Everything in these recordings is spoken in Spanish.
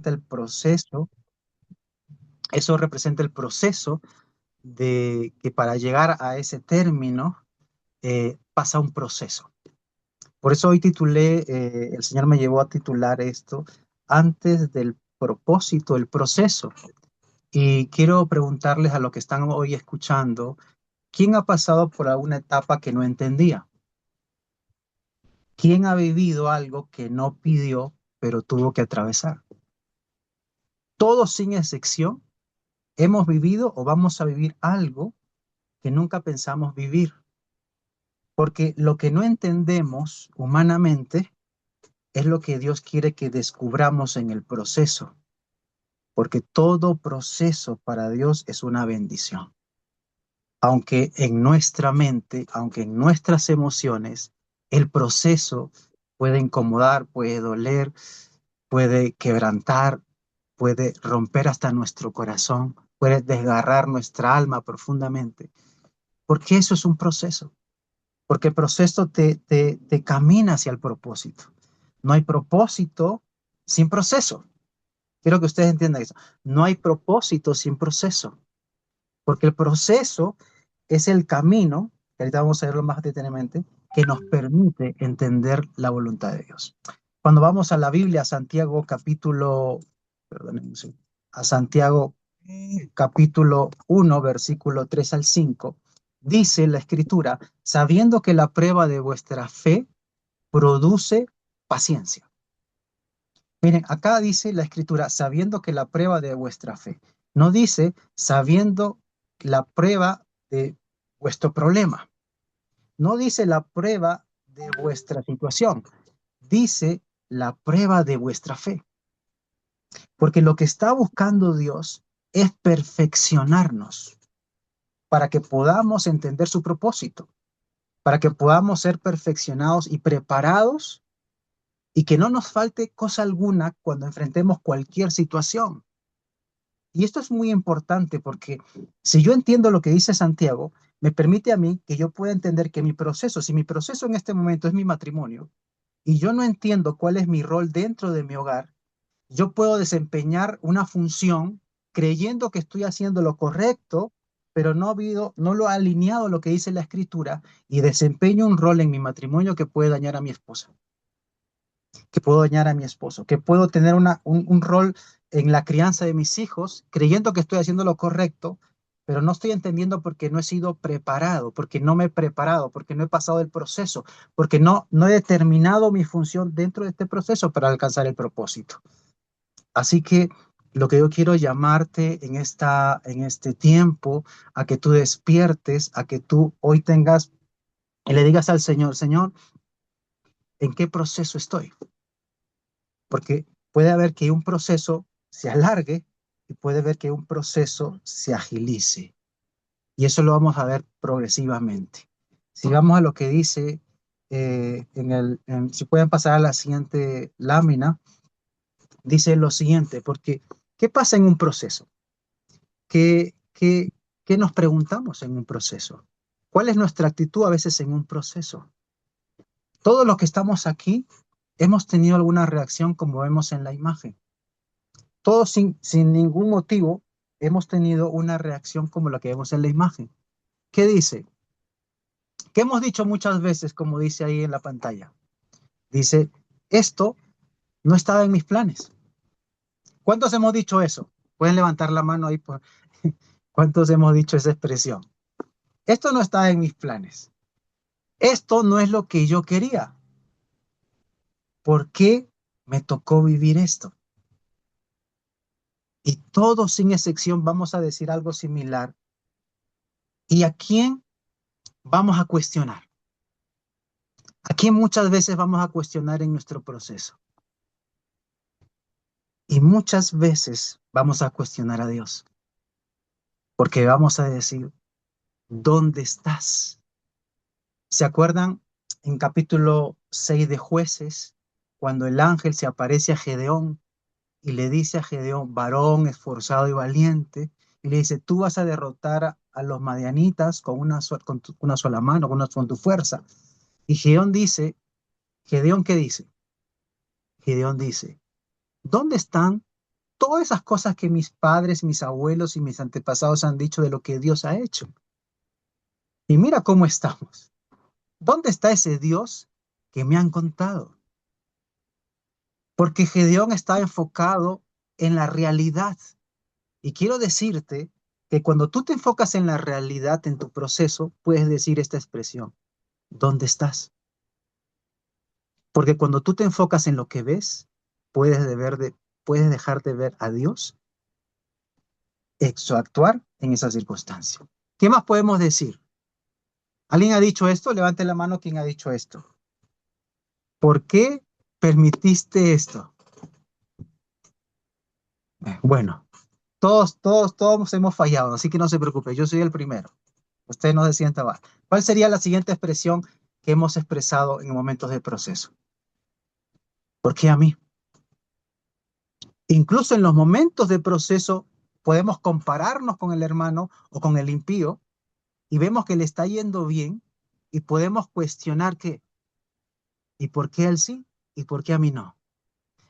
el proceso, eso representa el proceso de que para llegar a ese término pasa un proceso. Por eso hoy titulé, el Señor me llevó a titular esto, antes del propósito, el proceso. Y quiero preguntarles a los que están hoy escuchando, ¿quién ha pasado por alguna etapa que no entendía? ¿Quién ha vivido algo que no pidió, pero tuvo que atravesar? Todos sin excepción hemos vivido o vamos a vivir algo que nunca pensamos vivir, porque lo que no entendemos humanamente es lo que Dios quiere que descubramos en el proceso, porque todo proceso para Dios es una bendición. Aunque en nuestra mente, aunque en nuestras emociones, el proceso puede incomodar, puede doler, puede quebrantar, puede romper hasta nuestro corazón, puede desgarrar nuestra alma profundamente, porque eso es un proceso, porque el proceso te camina hacia el propósito. No hay propósito sin proceso. Quiero que ustedes entiendan eso. No hay propósito sin proceso, porque el proceso es el camino, que ahorita vamos a verlo más detenidamente, que nos permite entender la voluntad de Dios. Cuando vamos a la Biblia, a Santiago capítulo, perdónenme, sí, a Santiago capítulo 1, versículo 3 al 5, dice la escritura, sabiendo que la prueba de vuestra fe produce paciencia. Miren, acá dice la escritura, sabiendo que la prueba de vuestra fe. No dice sabiendo la prueba de vuestro problema. No dice la prueba de vuestra situación. Dice la prueba de vuestra fe. Porque lo que está buscando Dios es perfeccionarnos para que podamos entender su propósito, para que podamos ser perfeccionados y preparados y que no nos falte cosa alguna cuando enfrentemos cualquier situación. Y esto es muy importante porque si yo entiendo lo que dice Santiago, me permite a mí que yo pueda entender que mi proceso, si mi proceso en este momento es mi matrimonio y yo no entiendo cuál es mi rol dentro de mi hogar, yo puedo desempeñar una función creyendo que estoy haciendo lo correcto, pero no lo ha alineado a lo que dice la escritura y desempeño un rol en mi matrimonio que puede dañar a mi esposa, que puedo dañar a mi esposo, que puedo tener un rol en la crianza de mis hijos, creyendo que estoy haciendo lo correcto, pero no estoy entendiendo porque no he sido preparado, porque no me he preparado, porque no he pasado el proceso, porque no he determinado mi función dentro de este proceso para alcanzar el propósito. Así que lo que yo quiero llamarte en este tiempo, a que tú despiertes, a que tú hoy tengas y le digas al Señor, Señor, ¿en qué proceso estoy? Porque puede haber que un proceso se alargue y puede haber que un proceso se agilice. Y eso lo vamos a ver progresivamente. Si vamos a lo que dice, si pueden pasar a la siguiente lámina, dice lo siguiente, porque ¿qué pasa en un proceso? ¿Qué nos preguntamos en un proceso? ¿Cuál es nuestra actitud a veces en un proceso? Todos los que estamos aquí hemos tenido alguna reacción como vemos en la imagen. Todos sin ningún motivo hemos tenido una reacción como la que vemos en la imagen. ¿Qué dice? ¿Qué hemos dicho muchas veces, como dice ahí en la pantalla? Dice, esto no estaba en mis planes. ¿Cuántos hemos dicho eso? Pueden levantar la mano ahí. ¿Cuántos hemos dicho esa expresión? Esto no estaba en mis planes. Esto no es lo que yo quería. ¿Por qué me tocó vivir esto? Y todos sin excepción vamos a decir algo similar. ¿Y a quién vamos a cuestionar? ¿A quién muchas veces vamos a cuestionar en nuestro proceso? Y muchas veces vamos a cuestionar a Dios, porque vamos a decir, ¿dónde estás? ¿Se acuerdan en capítulo 6 de Jueces, cuando el ángel se aparece a Gedeón y le dice a Gedeón, varón esforzado y valiente, y le dice, tú vas a derrotar a los madianitas con una sola mano, con tu fuerza? Y Gedeón dice, ¿Gedeón qué dice? Gedeón dice, ¿dónde están todas esas cosas que mis padres, mis abuelos y mis antepasados han dicho de lo que Dios ha hecho. Y mira cómo estamos. ¿Dónde está ese Dios que me han contado? Porque Gedeón está enfocado en la realidad. Y quiero decirte que cuando tú te enfocas en la realidad, en tu proceso, puedes decir esta expresión: ¿dónde estás? Porque cuando tú te enfocas en lo que ves, puedes dejar de ver a Dios actuar en esa circunstancia. ¿Qué más podemos decir? ¿Alguien ha dicho esto? Levante la mano quien ha dicho esto. ¿Por qué permitiste esto? Bueno, todos hemos fallado, así que no se preocupe, yo soy el primero. Usted no se sienta mal. ¿Cuál sería la siguiente expresión que hemos expresado en momentos de proceso? ¿Por qué a mí? Incluso en los momentos de proceso podemos compararnos con el hermano o con el impío y vemos que le está yendo bien y podemos cuestionar que, ¿y por qué a él sí? ¿Y por qué a mí no?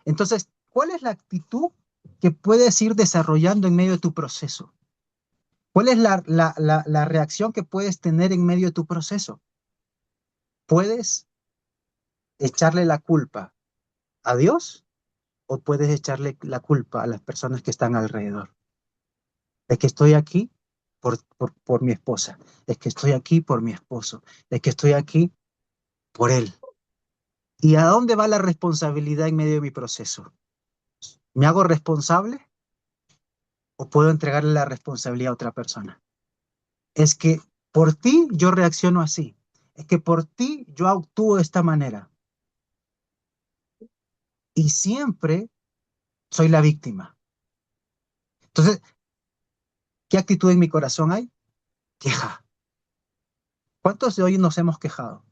Entonces, ¿cuál es la actitud que puedes ir desarrollando en medio de tu proceso? ¿Cuál es la reacción que puedes tener en medio de tu proceso? ¿Puedes echarle la culpa a Dios o puedes echarle la culpa a las personas que están alrededor? Es que estoy aquí por mi esposa, es que estoy aquí por mi esposo, es que estoy aquí por él. ¿Y a dónde va la responsabilidad en medio de mi proceso? ¿Me hago responsable o puedo entregarle la responsabilidad a otra persona? Es que por ti yo reacciono así, es que por ti yo actúo de esta manera y siempre soy la víctima. Entonces, ¿qué actitud en mi corazón hay? Queja. ¿Cuántos de hoy nos hemos quejado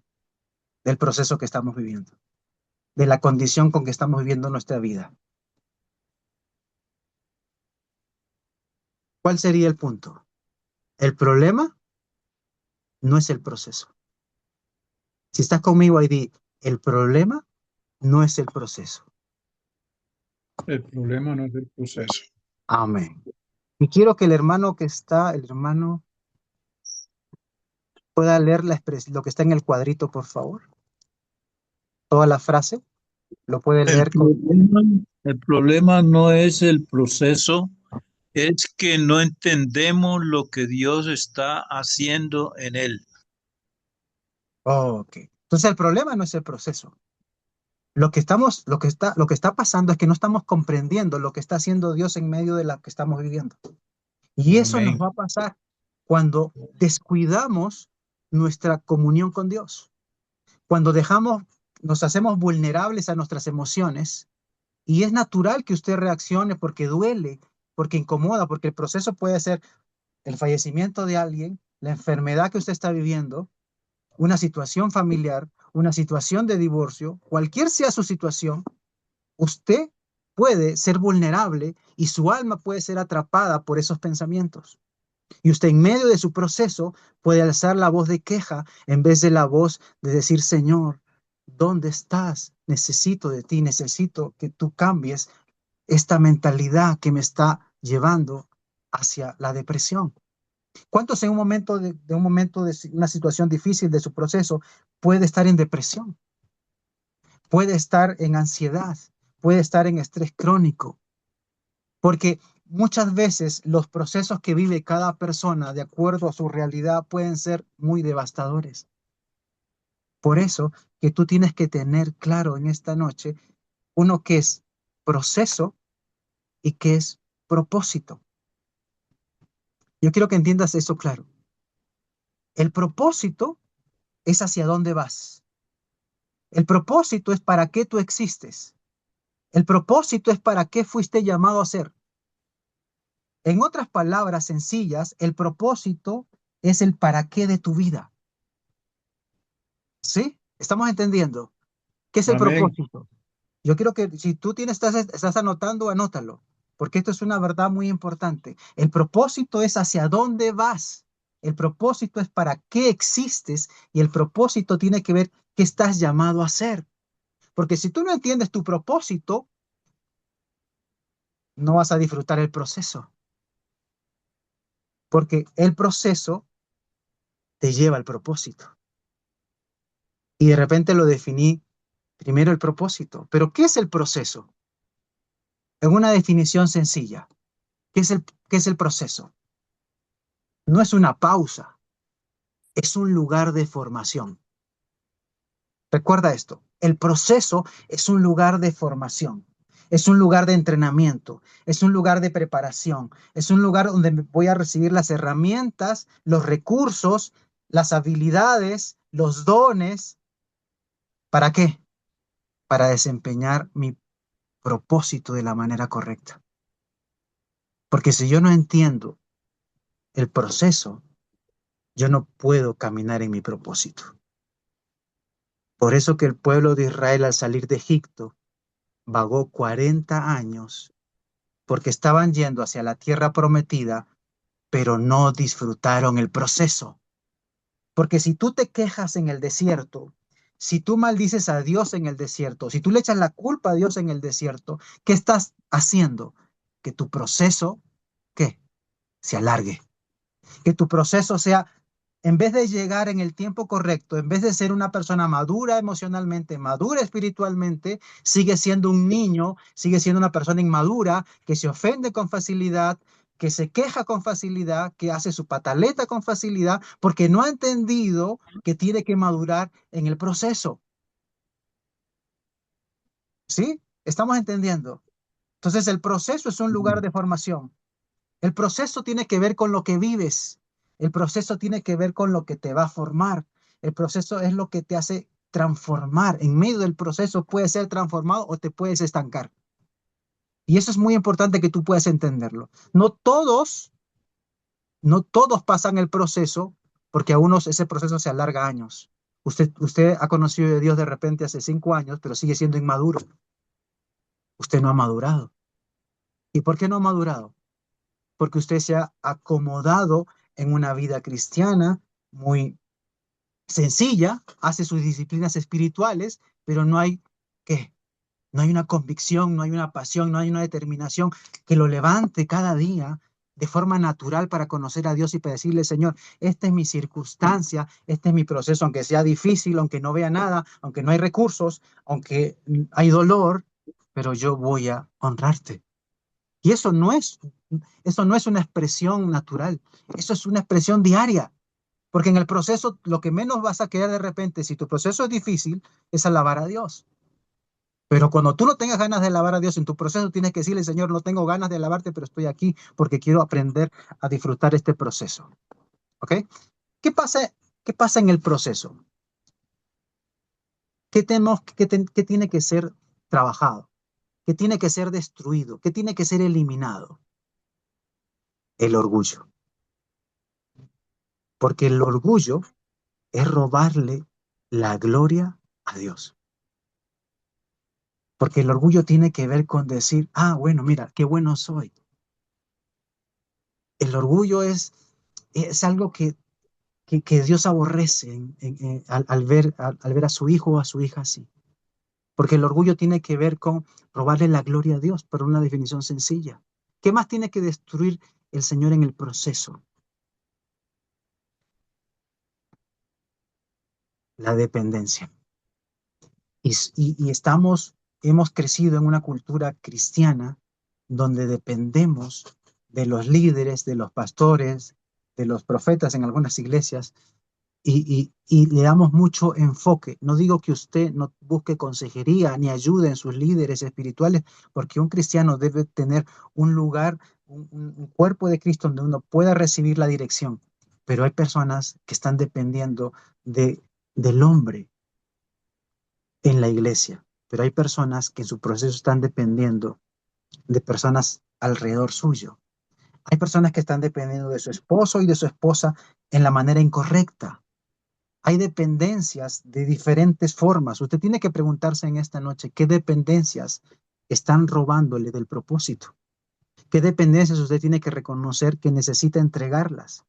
del proceso que estamos viviendo, de la condición con que estamos viviendo nuestra vida? ¿Cuál sería el punto? El problema no es el proceso. Si estás conmigo ahí, di, el problema no es el proceso. El problema no es el proceso. Amén. Y quiero que el hermano que está, el hermano pueda leer lo que está en el cuadrito, por favor. Toda la frase, lo puede El leer con... problema, el problema no es el proceso, es que no entendemos lo que Dios está haciendo en él. Oh, ok. Entonces el problema no es el proceso. Lo que está pasando es que no estamos comprendiendo lo que está haciendo Dios en medio de lo que estamos viviendo. Y eso nos Amén. va a pasar cuando descuidamos nuestra comunión con Dios. Cuando nos hacemos vulnerables a nuestras emociones, y es natural que usted reaccione porque duele, porque incomoda, porque el proceso puede ser el fallecimiento de alguien, la enfermedad que usted está viviendo, una situación familiar, una situación de divorcio, cualquier sea su situación, usted puede ser vulnerable y su alma puede ser atrapada por esos pensamientos. Y usted en medio de su proceso puede alzar la voz de queja en vez de la voz de decir, Señor, ¿dónde estás? Necesito de ti, necesito que tú cambies esta mentalidad que me está llevando hacia la depresión. ¿Cuántos en un momento de una situación difícil de su proceso puede estar en depresión? Puede estar en ansiedad, puede estar en estrés crónico, porque muchas veces los procesos que vive cada persona de acuerdo a su realidad pueden ser muy devastadores. Por eso que tú tienes que tener claro en esta noche uno que es proceso y que es propósito. Yo quiero que entiendas eso claro. El propósito es hacia dónde vas. El propósito es para qué tú existes. El propósito es para qué fuiste llamado a ser. En otras palabras sencillas, el propósito es el para qué de tu vida. ¿Sí? ¿Estamos entendiendo? ¿Qué es el Amén. propósito? Yo quiero que si tú estás anotando, anótalo, porque esto es una verdad muy importante. El propósito es hacia dónde vas. El propósito es para qué existes y el propósito tiene que ver qué estás llamado a hacer. Porque si tú no entiendes tu propósito, no vas a disfrutar el proceso, porque el proceso te lleva al propósito. Y de repente lo definí primero el propósito. Pero ¿qué es el proceso? En una definición sencilla, qué es el proceso? No es una pausa, es un lugar de formación. Recuerda esto, el proceso es un lugar de formación, es un lugar de entrenamiento, es un lugar de preparación, es un lugar donde voy a recibir las herramientas, los recursos, las habilidades, los dones. ¿Para qué? Para desempeñar mi propósito de la manera correcta. Porque si yo no entiendo el proceso, yo no puedo caminar en mi propósito. Por eso que el pueblo de Israel al salir de Egipto vagó 40 años porque estaban yendo hacia la tierra prometida, pero no disfrutaron el proceso. Porque si tú te quejas en el desierto, si tú maldices a Dios en el desierto, si tú le echas la culpa a Dios en el desierto, ¿qué estás haciendo? Que tu proceso, ¿qué? Se alargue. Que tu proceso sea, en vez de llegar en el tiempo correcto, en vez de ser una persona madura emocionalmente, madura espiritualmente, sigue siendo un niño, sigue siendo una persona inmadura que se ofende con facilidad, que se queja con facilidad, que hace su pataleta con facilidad, porque no ha entendido que tiene que madurar en el proceso. ¿Sí? ¿Estamos entendiendo? Entonces el proceso es un lugar de formación. El proceso tiene que ver con lo que vives. El proceso tiene que ver con lo que te va a formar. El proceso es lo que te hace transformar. En medio del proceso puedes ser transformado o te puedes estancar. Y eso es muy importante que tú puedas entenderlo. No todos pasan el proceso porque a unos ese proceso se alarga años. Usted ha conocido de Dios de repente hace 5 años, pero sigue siendo inmaduro. Usted no ha madurado. ¿Y por qué no ha madurado? Porque usted se ha acomodado en una vida cristiana muy sencilla, hace sus disciplinas espirituales, pero no hay, ¿qué? No hay una convicción, no hay una pasión, no hay una determinación que lo levante cada día de forma natural para conocer a Dios y para decirle, Señor, esta es mi circunstancia, este es mi proceso, aunque sea difícil, aunque no vea nada, aunque no hay recursos, aunque hay dolor, pero yo voy a honrarte. Y eso no es una expresión natural, eso es una expresión diaria. Porque en el proceso, lo que menos vas a querer de repente, si tu proceso es difícil, es alabar a Dios. Pero cuando tú no tengas ganas de alabar a Dios en tu proceso, tienes que decirle, Señor, no tengo ganas de alabarte, pero estoy aquí porque quiero aprender a disfrutar este proceso. ¿Ok? ¿Qué pasa, qué pasa en el proceso? ¿Qué tiene que ser trabajado? ¿Qué tiene que ser destruido? ¿Qué tiene que ser eliminado? El orgullo. Porque el orgullo es robarle la gloria a Dios. Porque el orgullo tiene que ver con decir, bueno, mira, qué bueno soy. El orgullo es algo que Dios aborrece al ver a su hijo o a su hija así. Porque el orgullo tiene que ver con robarle la gloria a Dios, por una definición sencilla. ¿Qué más tiene que destruir el Señor en el proceso? La dependencia. Hemos crecido en una cultura cristiana donde dependemos de los líderes, de los pastores, de los profetas en algunas iglesias y le damos mucho enfoque. No digo que usted no busque consejería ni ayuda en sus líderes espirituales, porque un cristiano debe tener un lugar, un cuerpo de Cristo donde uno pueda recibir la dirección. Pero hay personas que están dependiendo del hombre en la iglesia, pero hay personas que en su proceso están dependiendo de personas alrededor suyo. Hay personas que están dependiendo de su esposo y de su esposa en la manera incorrecta. Hay dependencias de diferentes formas. Usted tiene que preguntarse en esta noche qué dependencias están robándole del propósito. ¿Qué dependencias usted tiene que reconocer que necesita entregarlas?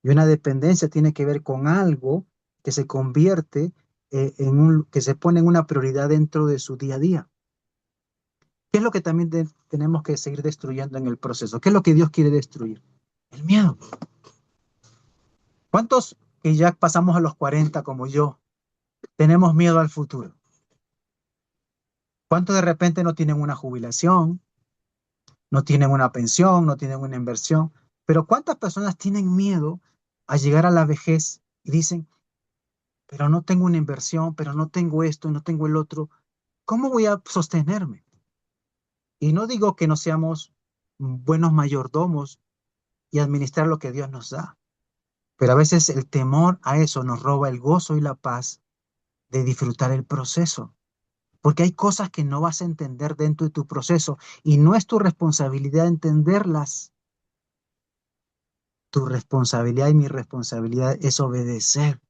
Y una dependencia tiene que ver con algo que se convierte que se pone en una prioridad dentro de su día a día. ¿Qué es lo que también tenemos que seguir destruyendo en el proceso? ¿Qué es lo que Dios quiere destruir? El miedo. ¿Cuántos que ya pasamos a los 40 como yo tenemos miedo al futuro? ¿Cuántos de repente no tienen una jubilación, no tienen una pensión, no tienen una inversión? Pero ¿cuántas personas tienen miedo a llegar a la vejez y dicen, pero no tengo una inversión, pero no tengo esto, no tengo el otro? ¿Cómo voy a sostenerme? Y no digo que no seamos buenos mayordomos y administrar lo que Dios nos da, pero a veces el temor a eso nos roba el gozo y la paz de disfrutar el proceso. Porque hay cosas que no vas a entender dentro de tu proceso y no es tu responsabilidad entenderlas. Tu responsabilidad y mi responsabilidad es obedecer,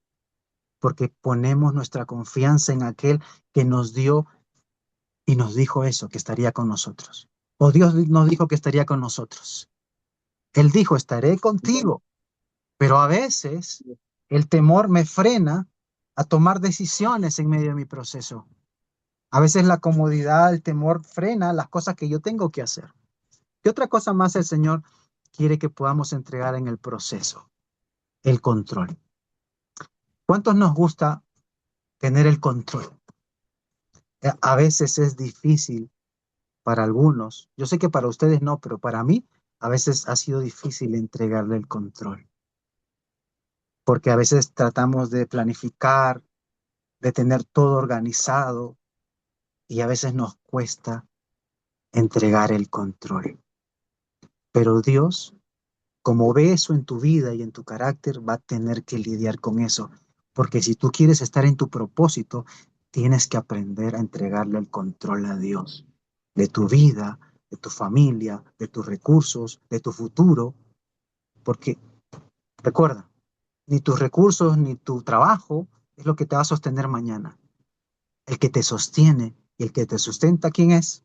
porque ponemos nuestra confianza en aquel que nos dio y nos dijo eso, que estaría con nosotros. O Dios nos dijo que estaría con nosotros. Él dijo, estaré contigo, pero a veces el temor me frena a tomar decisiones en medio de mi proceso. A veces la comodidad, el temor frena las cosas que yo tengo que hacer. ¿Qué otra cosa más el Señor quiere que podamos entregar en el proceso? El control. ¿Cuántos nos gusta tener el control? A veces es difícil para algunos. Yo sé que para ustedes no, pero para mí a veces ha sido difícil entregarle el control. Porque a veces tratamos de planificar, de tener todo organizado y a veces nos cuesta entregar el control. Pero Dios, como ve eso en tu vida y en tu carácter, va a tener que lidiar con eso. Porque si tú quieres estar en tu propósito, tienes que aprender a entregarle el control a Dios de tu vida, de tu familia, de tus recursos, de tu futuro. Porque recuerda, ni tus recursos ni tu trabajo es lo que te va a sostener mañana. El que te sostiene y el que te sustenta, ¿quién es?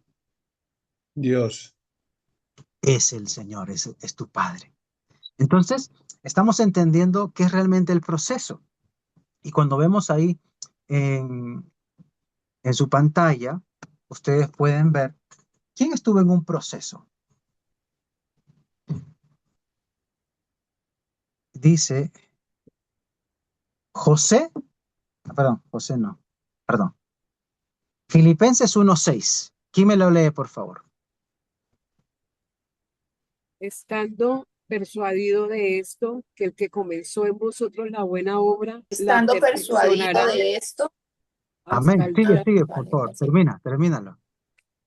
Dios. Es el Señor, es tu Padre. Entonces, estamos entendiendo qué es realmente el proceso. Y cuando vemos ahí en, en su pantalla, ustedes pueden ver quién estuvo en un proceso. Dice José, perdón, José no, perdón. Filipenses 1:6. ¿Quién me lo lee, por favor? Estando persuadido de esto, que el que comenzó en vosotros la buena obra, la Estando persuadido perfeccionará de esto, hasta Amén. el Sigue, día, sigue, por vale, favor. así. Termínalo.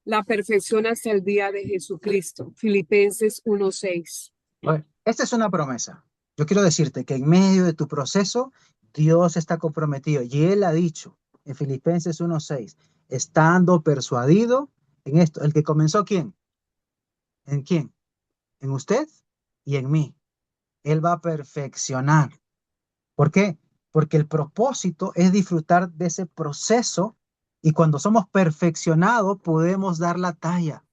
la perfección hasta el día de Jesucristo. Filipenses 1:6. Oye, esta es una promesa. Yo quiero decirte que en medio de tu proceso, Dios está comprometido. Y Él ha dicho en Filipenses 1:6, estando persuadido en esto. ¿El que comenzó quién? ¿En quién? En usted y en mí. Él va a perfeccionar. ¿Por qué? Porque el propósito es disfrutar de ese proceso y cuando somos perfeccionados podemos dar la talla,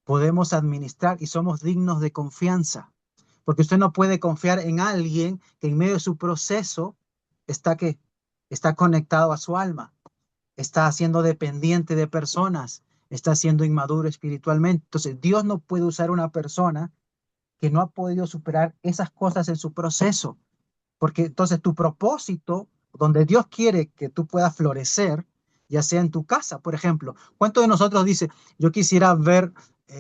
podemos administrar y somos dignos de confianza. Porque usted no puede confiar en alguien que en medio de su proceso está que está conectado a su alma, está siendo dependiente de personas, está siendo inmaduro espiritualmente. Entonces, Dios no puede usar una persona que no ha podido superar esas cosas en su proceso, porque entonces tu propósito, donde Dios quiere que tú puedas florecer, ya sea en tu casa, por ejemplo. ¿Cuántos de nosotros dice, yo quisiera ver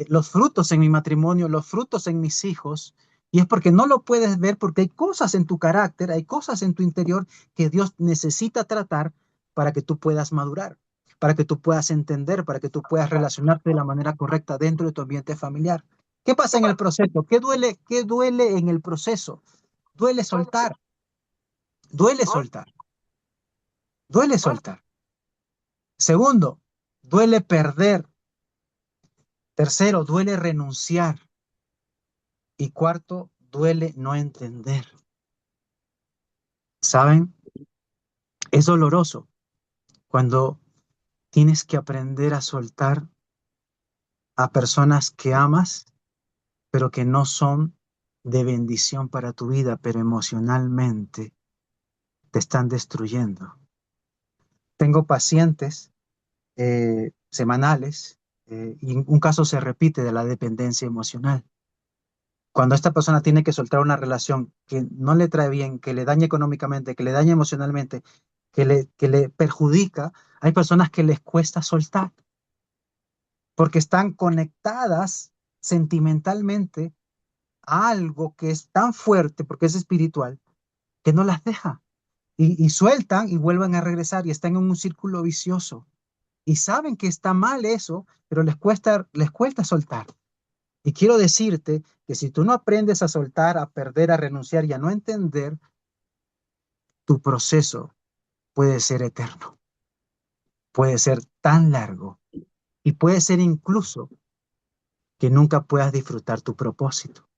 los frutos en mi matrimonio, los frutos en mis hijos? Y es porque no lo puedes ver porque hay cosas en tu carácter, hay cosas en tu interior que Dios necesita tratar para que tú puedas madurar, para que tú puedas entender, para que tú puedas relacionarte de la manera correcta dentro de tu ambiente familiar. ¿Qué pasa en el proceso? ¿Qué duele en el proceso? Duele soltar, duele soltar, duele soltar. Segundo, duele perder. Tercero, duele renunciar. Y cuarto, duele no entender. ¿Saben? Es doloroso cuando tienes que aprender a soltar a personas que amas, pero que no son de bendición para tu vida, pero emocionalmente te están destruyendo. Tengo pacientes semanales y un caso se repite de la dependencia emocional. Cuando esta persona tiene que soltar una relación que no le trae bien, que le daña económicamente, que le daña emocionalmente, que le perjudica, hay personas que les cuesta soltar porque están conectadas sentimentalmente a algo que es tan fuerte, porque es espiritual, que no las deja. Y sueltan y vuelven a regresar y están en un círculo vicioso. Y saben que está mal eso, pero les cuesta soltar. Y quiero decirte que si tú no aprendes a soltar, a perder, a renunciar y a no entender, tu proceso puede ser eterno, puede ser tan largo y puede ser incluso que nunca puedas disfrutar tu propósito.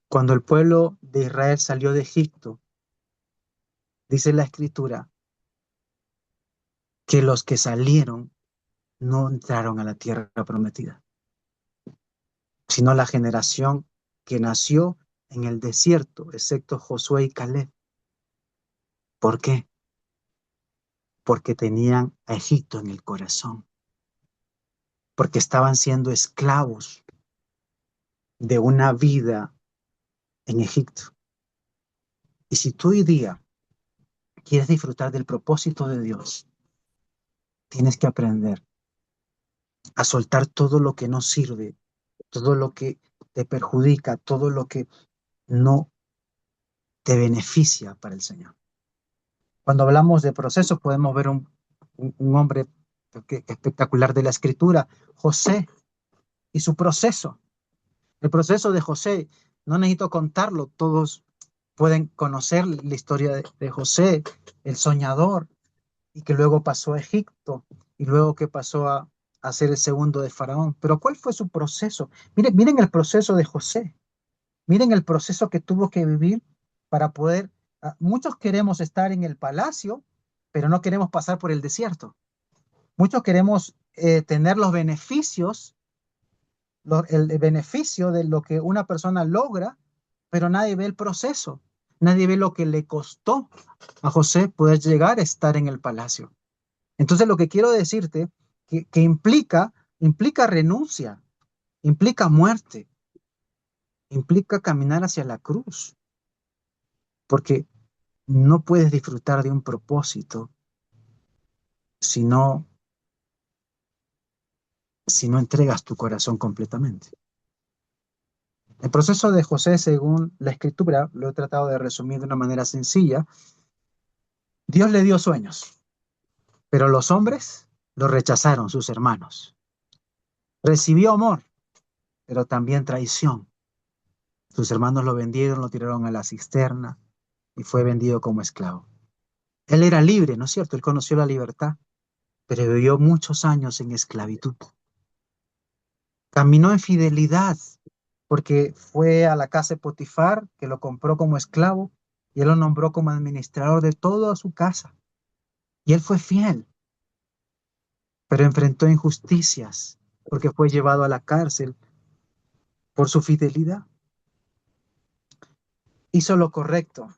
Cuando el pueblo de Israel salió de Egipto, dice la escritura que los que salieron no entraron a la tierra prometida, sino la generación que nació en el desierto, excepto Josué y Caleb. ¿Por qué? Porque tenían a Egipto en el corazón, porque estaban siendo esclavos de una vida en Egipto. Y si tú hoy día quieres disfrutar del propósito de Dios, tienes que aprender a soltar todo lo que no sirve, todo lo que te perjudica, todo lo que no te beneficia para el Señor. Cuando hablamos de procesos, podemos ver un hombre espectacular de la Escritura, José, y su proceso. El proceso de José, no necesito contarlo, todos pueden conocer la historia de José, el soñador, y que luego pasó a Egipto, y luego que pasó a ser el segundo de Faraón. Pero ¿cuál fue su proceso? Miren el proceso de José. Miren el proceso que tuvo que vivir para poder... muchos queremos estar en el palacio, pero no queremos pasar por el desierto. Muchos queremos tener los beneficios, el beneficio de lo que una persona logra, pero nadie ve el proceso. Nadie ve lo que le costó a José poder llegar a estar en el palacio. Entonces lo que quiero decirte que implica renuncia, implica muerte, implica caminar hacia la cruz, porque no puedes disfrutar de un propósito si no, si no entregas tu corazón completamente. El proceso de José, según la escritura, lo he tratado de resumir de una manera sencilla. Dios le dio sueños, pero los hombres lo rechazaron, sus hermanos. Recibió amor, pero también traición. Sus hermanos lo vendieron, lo tiraron a la cisterna y fue vendido como esclavo. Él era libre, ¿no es cierto? Él conoció la libertad, pero vivió muchos años en esclavitud. Caminó en fidelidad porque fue a la casa de Potifar, que lo compró como esclavo, y él lo nombró como administrador de toda su casa. Y él fue fiel, pero enfrentó injusticias porque fue llevado a la cárcel por su fidelidad. Hizo lo correcto,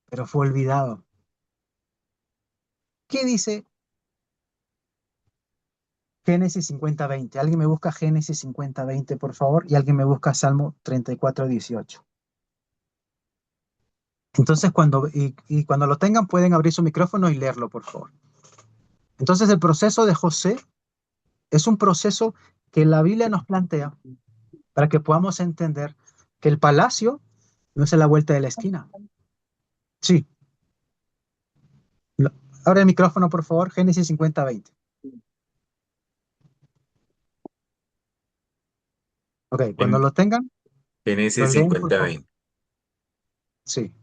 pero fue olvidado. ¿Qué dice Génesis 50:20? Alguien me busca Génesis 50:20, por favor, y alguien me busca Salmo 34:18. Entonces, cuando lo tengan, pueden abrir su micrófono y leerlo, por favor. Entonces, el proceso de José es un proceso que la Biblia nos plantea para que podamos entender que el palacio no es a la vuelta de la esquina. Sí. Lo- Abre el micrófono, por favor, Génesis 50:20. Ok, cuando En lo tengan, lo Génesis leen, por 50, favor. 20. Sí.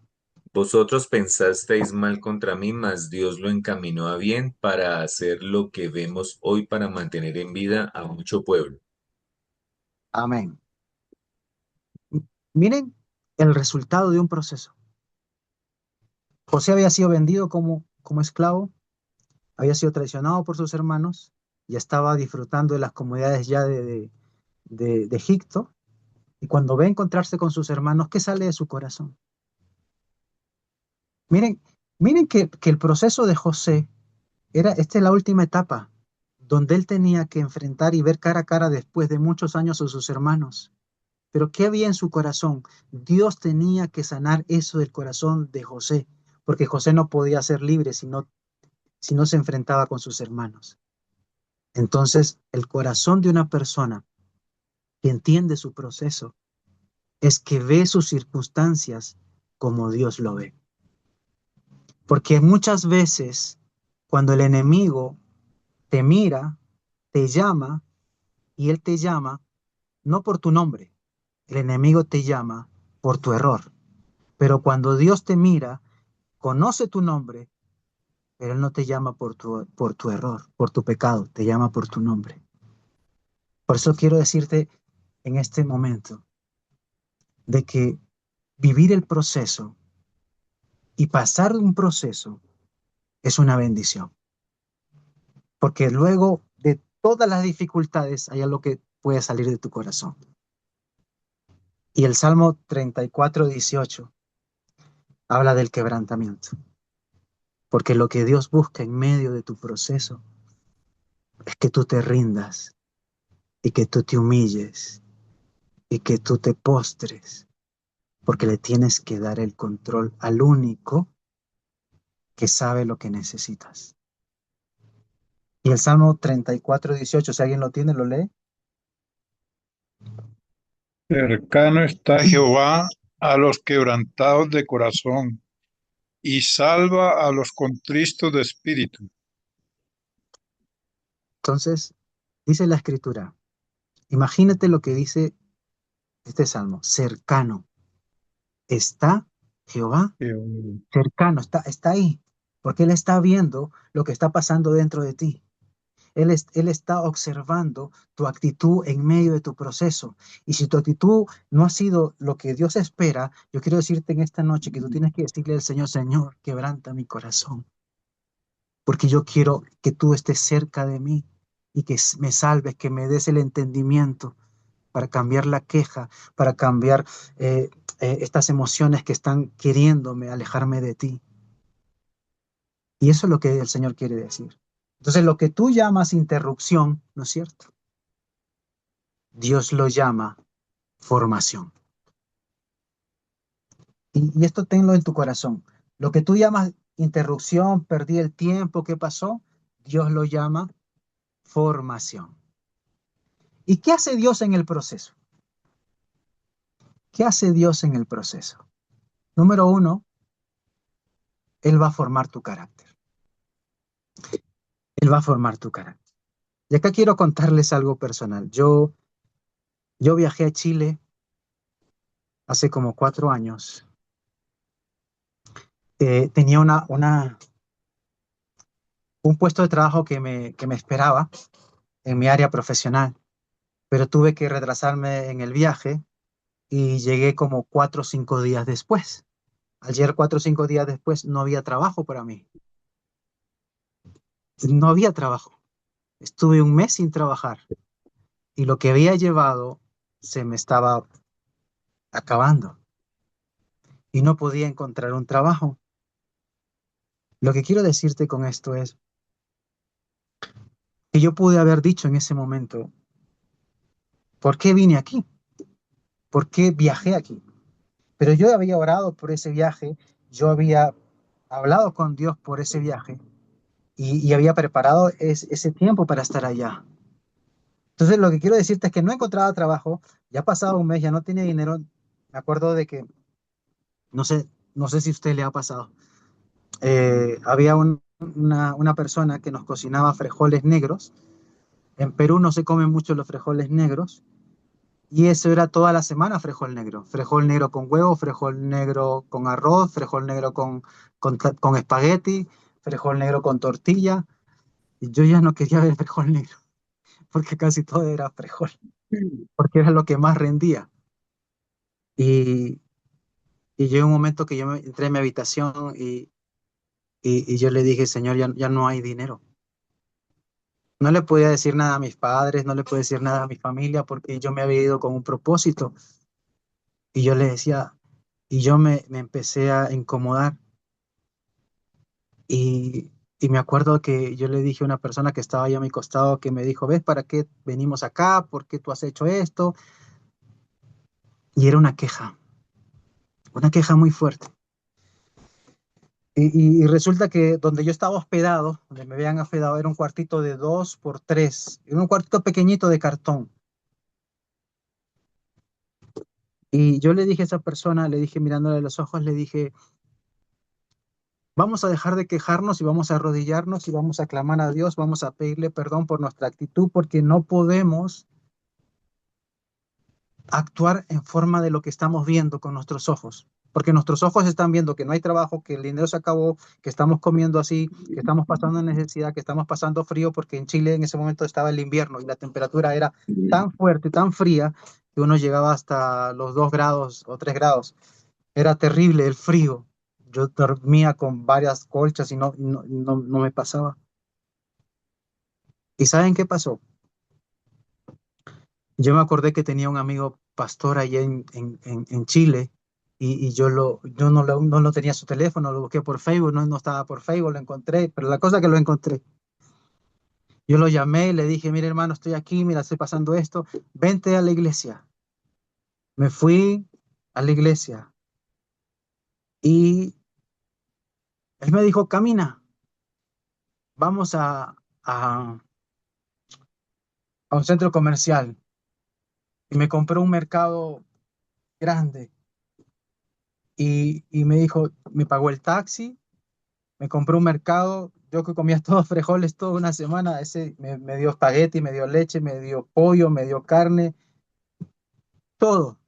Vosotros pensasteis mal contra mí, mas Dios lo encaminó a bien para hacer lo que vemos hoy para mantener en vida a mucho pueblo. Amén. Miren el resultado de un proceso. José había sido vendido como esclavo, había sido traicionado por sus hermanos y estaba disfrutando de las comodidades ya de Egipto. Y cuando ve encontrarse con sus hermanos, ¿qué sale de su corazón? Miren, miren que el proceso de José esta es la última etapa. donde él tenía que enfrentar y ver cara a cara después de muchos años a sus hermanos. Pero ¿qué había en su corazón? Dios tenía que sanar eso del corazón de José, porque José no podía ser libre si no se enfrentaba con sus hermanos. Entonces, el corazón de una persona que entiende su proceso es que ve sus circunstancias como Dios lo ve. Porque muchas veces, cuando el enemigo te mira, te llama, y él te llama no por tu nombre, el enemigo te llama por tu error. Pero cuando Dios te mira, conoce tu nombre, pero él no te llama por tu error, por tu pecado, te llama por tu nombre. Por eso quiero decirte en este momento de que vivir el proceso y pasar un proceso es una bendición, porque luego de todas las dificultades hay algo que puede salir de tu corazón. Y el Salmo 34:18 habla del quebrantamiento, porque lo que Dios busca en medio de tu proceso es que tú te rindas y que tú te humilles y que tú te postres, porque le tienes que dar el control al único que sabe lo que necesitas. Y el Salmo 34:18, si alguien lo tiene, lo lee. Cercano está Jehová a los quebrantados de corazón y salva a los contristos de espíritu. Entonces, dice la escritura, imagínate lo que dice este salmo, cercano está Jehová, cercano, está ahí, porque Él está viendo lo que está pasando dentro de ti. Él está observando tu actitud en medio de tu proceso. Y si tu actitud no ha sido lo que Dios espera, yo quiero decirte en esta noche que tú tienes que decirle al Señor, Señor, quebranta mi corazón, porque yo quiero que tú estés cerca de mí y que me salves, que me des el entendimiento para cambiar la queja, para cambiar estas emociones que están queriéndome alejarme de ti. Y eso es lo que el Señor quiere decir. Entonces, lo que tú llamas interrupción, ¿no es cierto? Dios lo llama formación. Y esto tenlo en tu corazón. Lo que tú llamas interrupción, perdí el tiempo, ¿qué pasó? Dios lo llama formación. ¿Y qué hace Dios en el proceso? ¿Qué hace Dios en el proceso? Número uno, Él va a formar tu carácter. Él va a formar tu carácter. Y acá quiero contarles algo personal. Yo viajé a Chile hace como 4 años. Tenía un puesto de trabajo que me esperaba en mi área profesional, pero tuve que retrasarme en el viaje y llegué como 4 o 5 días después. Al llegar 4 o 5 días después no había trabajo para mí. No había trabajo. Estuve un mes sin trabajar y lo que había llevado se me estaba acabando y no podía encontrar un trabajo. Lo que quiero decirte con esto es que yo pude haber dicho en ese momento, ¿por qué vine aquí? ¿Por qué viajé aquí? Pero yo había orado por ese viaje, yo había hablado con Dios por ese viaje y había preparado ese tiempo para estar allá. Entonces, lo que quiero decirte es que no encontraba trabajo, ya ha pasado un mes, ya no tenía dinero. Me acuerdo de que, no sé si a usted le ha pasado, había una persona que nos cocinaba frijoles negros. En Perú no se comen mucho los frijoles negros. Y eso era toda la semana frijol negro con huevo, frijol negro con arroz, frijol negro con espagueti, frijol negro con tortilla. Y yo ya no quería ver frijol negro, porque casi todo era frijol, porque era lo que más rendía. Y, y llegó un momento que entré en mi habitación y yo le dije, Señor, ya no hay dinero. No le podía decir nada a mis padres, no le podía decir nada a mi familia, porque yo me había ido con un propósito. Y yo le decía, y yo me empecé a incomodar. Y Y me acuerdo que yo le dije a una persona que estaba ahí a mi costado que me dijo, ¿ves para qué venimos acá? ¿Por qué tú has hecho esto? Y era una queja muy fuerte. Y resulta que donde yo estaba hospedado, donde me habían hospedado, era un cuartito de 2 por 3, era un cuartito pequeñito de cartón. Y yo le dije a esa persona, le dije mirándole a los ojos, le dije, vamos a dejar de quejarnos y vamos a arrodillarnos y vamos a clamar a Dios, vamos a pedirle perdón por nuestra actitud, porque no podemos actuar en forma de lo que estamos viendo con nuestros ojos. Porque nuestros ojos están viendo que no hay trabajo, que el dinero se acabó, que estamos comiendo así, que estamos pasando necesidad, que estamos pasando frío, porque en Chile en ese momento estaba el invierno y la temperatura era tan fuerte, tan fría, que uno llegaba hasta los 2 grados o 3 grados. Era terrible el frío. Yo dormía con varias colchas y no me pasaba. ¿Y saben qué pasó? Yo me acordé que tenía un amigo pastor allá en Chile y yo no lo tenía su teléfono, lo busqué por Facebook, no estaba por Facebook, lo encontré, pero la cosa que lo encontré, yo lo llamé y le dije, mire hermano, estoy aquí, mira, estoy pasando esto, vente a la iglesia. Me fui a la iglesia y él me dijo, camina, vamos a un centro comercial y me compré un mercado grande y me dijo, me pagó el taxi. Me compré un mercado, yo que comía todos frijoles toda una semana, ese me dio espagueti, me dio leche, me dio pollo, me dio carne, todo.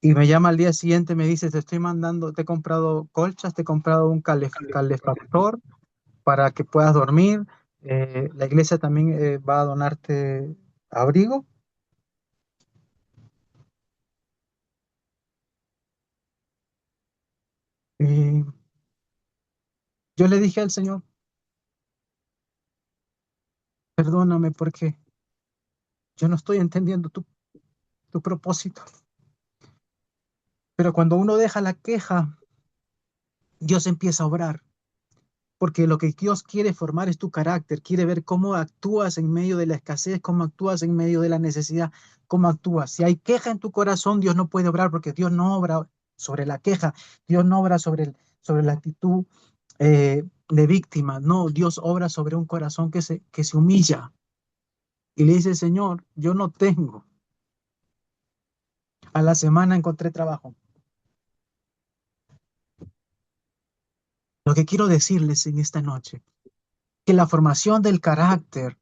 Y me llama al día siguiente, me dice, te estoy mandando, te he comprado colchas, te he comprado un calefactor para que puedas dormir. La iglesia también va a donarte abrigo. Y yo le dije al Señor, perdóname porque yo no estoy entendiendo tu propósito. Pero cuando uno deja la queja, Dios empieza a obrar. Porque lo que Dios quiere formar es tu carácter, quiere ver cómo actúas en medio de la escasez, cómo actúas en medio de la necesidad, cómo actúas. Si hay queja en tu corazón, Dios no puede obrar porque Dios no obra sobre la queja, Dios no obra sobre la actitud de víctima, no, Dios obra sobre un corazón que se humilla y le dice, Señor, yo no tengo. A la semana encontré trabajo. Lo que quiero decirles en esta noche, que la formación del carácter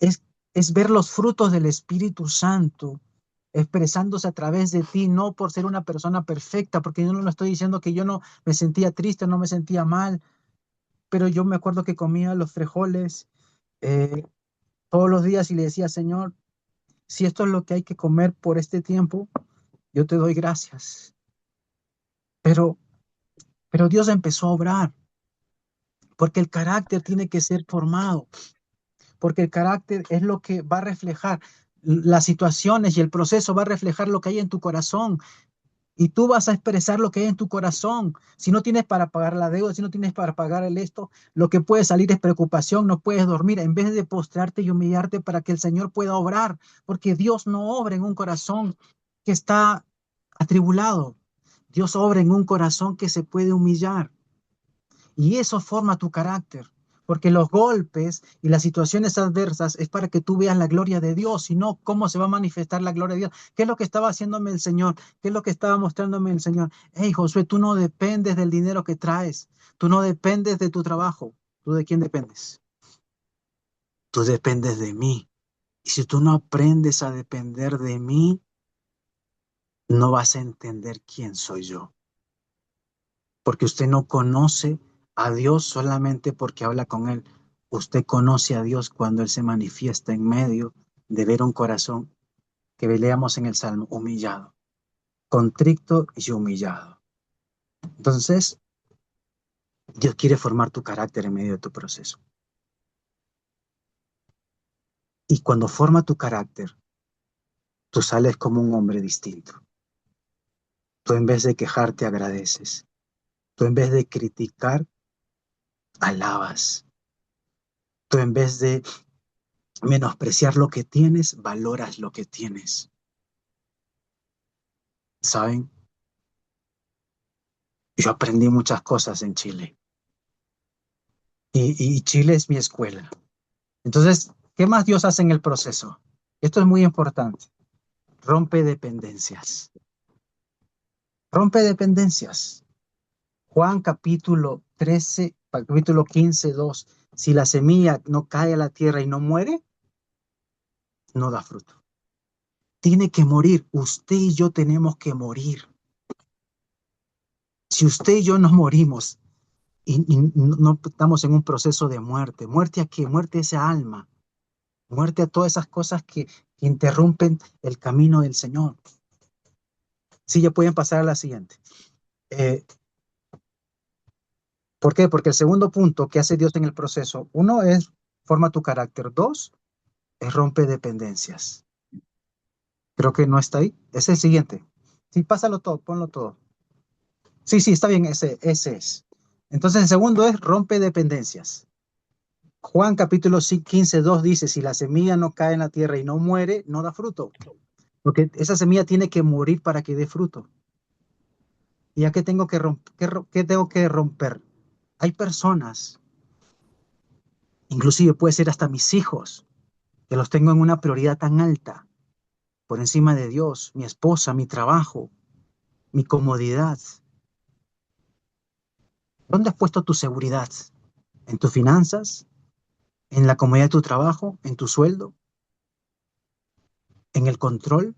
es, es ver los frutos del Espíritu Santo expresándose a través de ti, no por ser una persona perfecta, porque yo no lo estoy diciendo que yo no me sentía triste, no me sentía mal, pero yo me acuerdo que comía los frijoles eh, todos los días y le decía, Señor, si esto es lo que hay que comer por este tiempo, yo te doy gracias. Pero, pero Dios empezó a obrar, porque el carácter tiene que ser formado, porque el carácter es lo que va a reflejar las situaciones y el proceso va a reflejar lo que hay en tu corazón. Y tú vas a expresar lo que hay en tu corazón. Si no tienes para pagar la deuda, si no tienes para pagar el esto, lo que puede salir es preocupación, no puedes dormir, en vez de postrarte y humillarte para que el Señor pueda obrar, porque Dios no obra en un corazón que está atribulado. Dios obra en un corazón que se puede humillar. Y eso forma tu carácter, porque los golpes y las situaciones adversas es para que tú veas la gloria de Dios, sino cómo se va a manifestar la gloria de Dios. ¿Qué es lo que estaba haciéndome el Señor? ¿Qué es lo que estaba mostrándome el Señor? Hey, Josué, tú no dependes del dinero que traes, tú no dependes de tu trabajo. ¿Tú de quién dependes? Tú dependes de mí. Y si tú no aprendes a depender de mí, no vas a entender quién soy yo. Porque usted no conoce a Dios solamente porque habla con Él. Usted conoce a Dios cuando Él se manifiesta en medio de ver un corazón que leamos en el Salmo, humillado, contrito y humillado. Entonces, Dios quiere formar tu carácter en medio de tu proceso. Y cuando forma tu carácter, tú sales como un hombre distinto. Tú en vez de quejarte, agradeces. Tú en vez de criticar, alabas. Tú en vez de menospreciar lo que tienes, valoras lo que tienes. ¿Saben? Yo aprendí muchas cosas en Chile y Chile es mi escuela. Entonces, ¿qué más Dios hace en el proceso? Esto es muy importante. Rompe dependencias. Rompe dependencias. Juan capítulo 13, capítulo 15, 2. Si la semilla no cae a la tierra y no muere, no da fruto. Tiene que morir. Usted y yo tenemos que morir. Si usted y yo no morimos y no estamos en un proceso de muerte, ¿muerte a qué? Muerte a esa alma, muerte a todas esas cosas que interrumpen el camino del Señor. Sí, ya pueden pasar a la siguiente. ¿Por qué? Porque el segundo punto que hace Dios en el proceso, uno es forma tu carácter, dos es rompe dependencias. Creo que no está ahí. Es el siguiente. Sí, pásalo todo, ponlo todo. Sí, sí, está bien, ese es. Entonces el segundo es rompe dependencias. Juan capítulo 15, 2 dice, si la semilla no cae en la tierra y no muere, no da fruto. Porque esa semilla tiene que morir para que dé fruto. ¿Y a qué tengo que romper? ¿Qué tengo que romper? Hay personas, inclusive puede ser hasta mis hijos, que los tengo en una prioridad tan alta, por encima de Dios, mi esposa, mi trabajo, mi comodidad. ¿Dónde has puesto tu seguridad? ¿En tus finanzas? ¿En la comodidad de tu trabajo? ¿En tu sueldo? ¿En el control?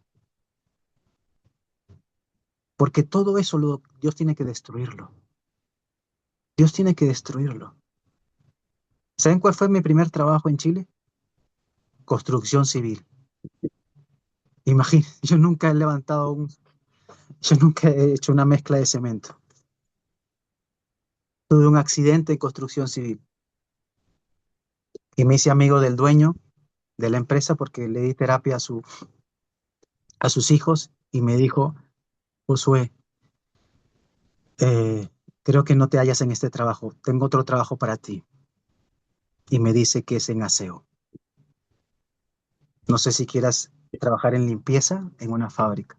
Porque todo eso Dios tiene que destruirlo. Dios tiene que destruirlo. ¿Saben cuál fue mi primer trabajo en Chile? Construcción civil. Imagínense, yo nunca he hecho una mezcla de cemento. Tuve un accidente en construcción civil y me hice amigo del dueño de la empresa porque le di terapia a sus hijos y me dijo, Josué, creo que no te hallas en este trabajo, tengo otro trabajo para ti. Y me dice que es en aseo. No sé si quieras trabajar en limpieza en una fábrica.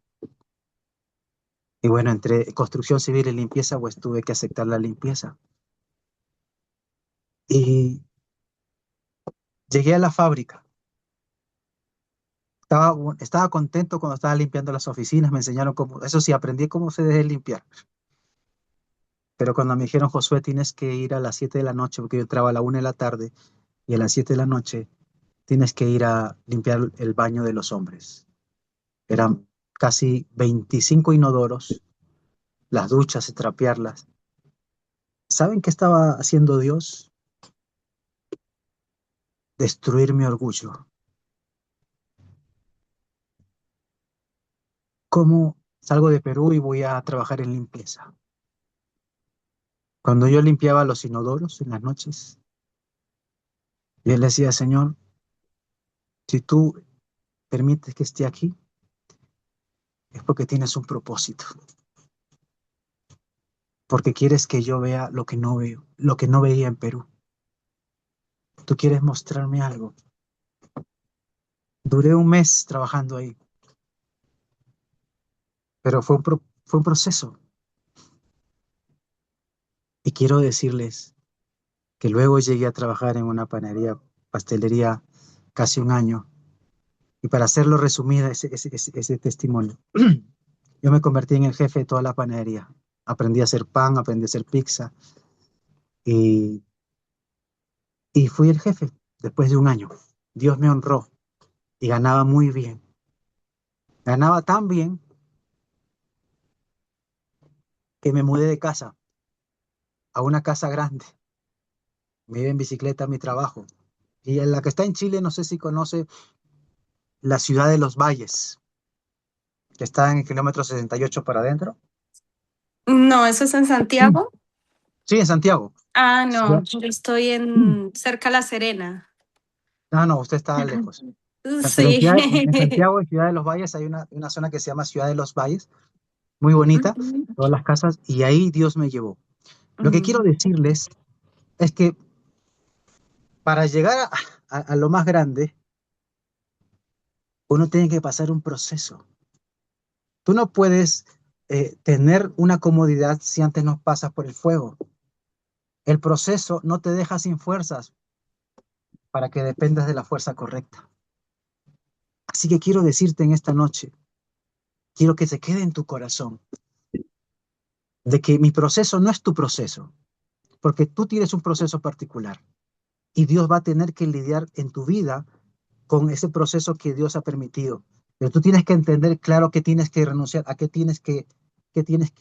Y bueno, entre construcción civil y limpieza, pues tuve que aceptar la limpieza. Y llegué a la fábrica. Estaba contento cuando estaba limpiando las oficinas, me enseñaron cómo, eso sí, aprendí cómo se debe limpiar. Pero cuando me dijeron, Josué, tienes que ir a las 7 de la noche, porque yo entraba a la 1 de la tarde, y a las 7 de la noche tienes que ir a limpiar el baño de los hombres. Eran casi 25 inodoros, las duchas y trapearlas. ¿Saben qué estaba haciendo Dios? Destruir mi orgullo. ¿Cómo salgo de Perú y voy a trabajar en limpieza? Cuando yo limpiaba los inodoros en las noches, y él decía, Señor, si tú permites que esté aquí, es porque tienes un propósito, porque quieres que yo vea lo que no veo, lo que no veía en Perú. Tú quieres mostrarme algo. Duré un mes trabajando ahí, pero fue un proceso. Y quiero decirles que luego llegué a trabajar en una panadería, pastelería, casi un año. Y para hacerlo resumida ese testimonio, yo me convertí en el jefe de toda la panadería. Aprendí a hacer pan, aprendí a hacer pizza y, y fui el jefe después de un año. Dios me honró y ganaba muy bien. Ganaba tan bien que me mudé de casa a una casa grande. Me iba en bicicleta a mi trabajo. Y en la que está en Chile, no sé si conoce la ciudad de Los Valles, que está en el kilómetro 68 para adentro. No, eso es en Mm. Santiago. Sí, en Santiago. Ah, Ciudad- no, yo estoy Mm. en cerca a La Serena. Ah, no, usted está lejos. Pero Sí. en Santiago, en Ciudad de los Valles, hay una zona que se llama Ciudad de los Valles, muy bonita, todas las casas, y ahí Dios me llevó. Lo que quiero Ujú. decirles Es que para llegar a lo más grande, uno tiene que pasar un proceso. Tú no puedes tener una comodidad si antes no pasas por el fuego. El proceso no te deja sin fuerzas para que dependas de la fuerza correcta. Así que quiero decirte en esta noche, quiero que se quede en tu corazón, de que mi proceso no es tu proceso, porque tú tienes un proceso particular y Dios va a tener que lidiar en tu vida con ese proceso que Dios ha permitido. Pero tú tienes que entender claro que tienes que renunciar, a qué tienes que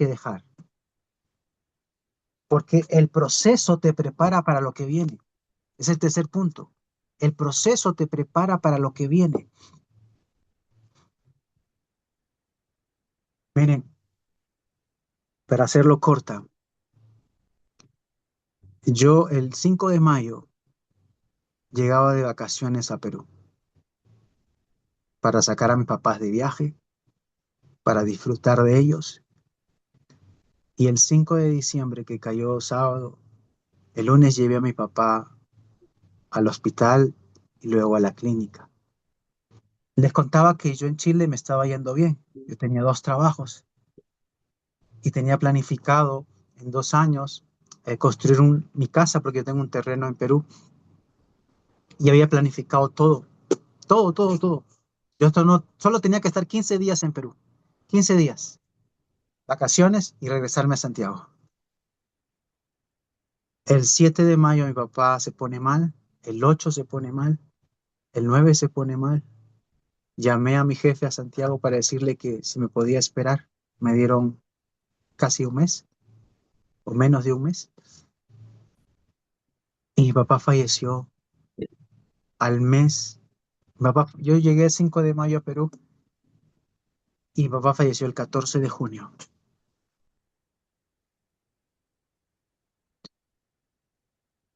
dejar. Porque el proceso te prepara para lo que viene. Es el tercer punto. El proceso te prepara para lo que viene. Miren, para hacerlo corta, yo el 5 de mayo llegaba de vacaciones a Perú para sacar a mis papás de viaje, para disfrutar de ellos. Y el 5 de diciembre, que cayó sábado, el lunes llevé a mi papá al hospital y luego a la clínica. Les contaba que yo en Chile me estaba yendo bien. Yo tenía 2 trabajos y tenía planificado en 2 años construir mi casa porque yo tengo un terreno en Perú y había planificado todo, todo, todo, todo. Yo esto no, solo tenía que estar 15 días en Perú, 15 días, vacaciones y regresarme a Santiago. El 7 de mayo mi papá se pone mal, el 8 se pone mal, el 9 se pone mal. Llamé a mi jefe a Santiago para decirle que si me podía esperar. Me dieron casi un mes o menos de un mes. Y mi papá falleció al mes. Yo llegué el 5 de mayo a Perú y mi papá falleció el 14 de junio.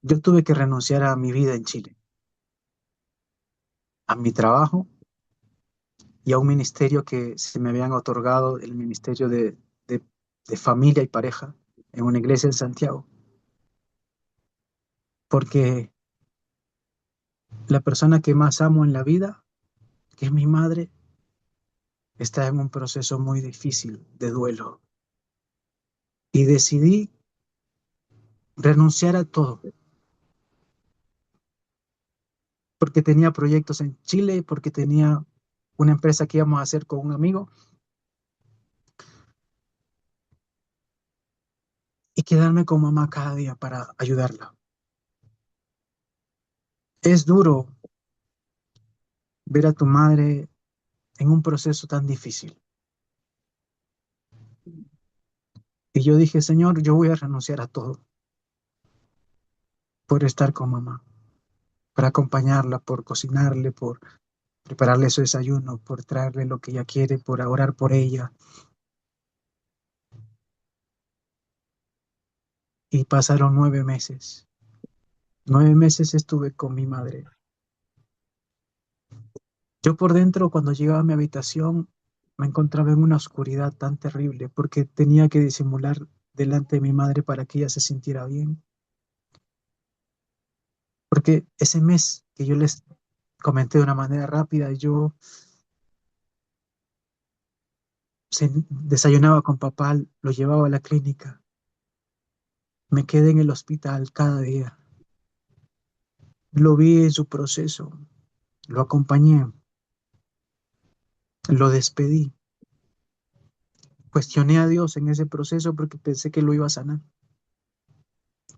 Yo tuve que renunciar a mi vida en Chile, a mi trabajo y a un ministerio que se me habían otorgado, el ministerio de familia y pareja en una iglesia en Santiago, porque la persona que más amo en la vida, que es mi madre, está en un proceso muy difícil de duelo. Y decidí renunciar a todo, porque tenía proyectos en Chile, porque tenía una empresa que íbamos a hacer con un amigo, y quedarme con mamá cada día para ayudarla. Es duro ver a tu madre en un proceso tan difícil. Y yo dije, Señor, yo voy a renunciar a todo por estar con mamá, por acompañarla, por cocinarle, por prepararle su desayuno, por traerle lo que ella quiere, por orar por ella. Y pasaron 9 meses. 9 meses estuve con mi madre. Yo por dentro, cuando llegaba a mi habitación, me encontraba en una oscuridad tan terrible porque tenía que disimular delante de mi madre para que ella se sintiera bien. Porque ese mes que yo les comenté de una manera rápida, yo desayunaba con papá, lo llevaba a la clínica, me quedé en el hospital cada día, lo vi en su proceso, lo acompañé, lo despedí, cuestioné a Dios en ese proceso porque pensé que lo iba a sanar,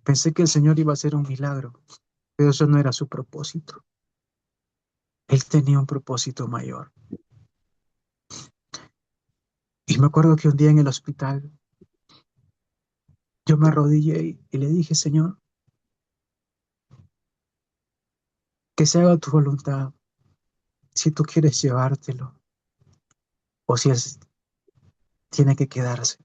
pensé que el Señor iba a hacer un milagro, pero eso no era su propósito. Él tenía un propósito mayor. Y me acuerdo que un día en el hospital yo me arrodillé y le dije, Señor, que se haga tu voluntad, si tú quieres llevártelo o si tiene que quedarse.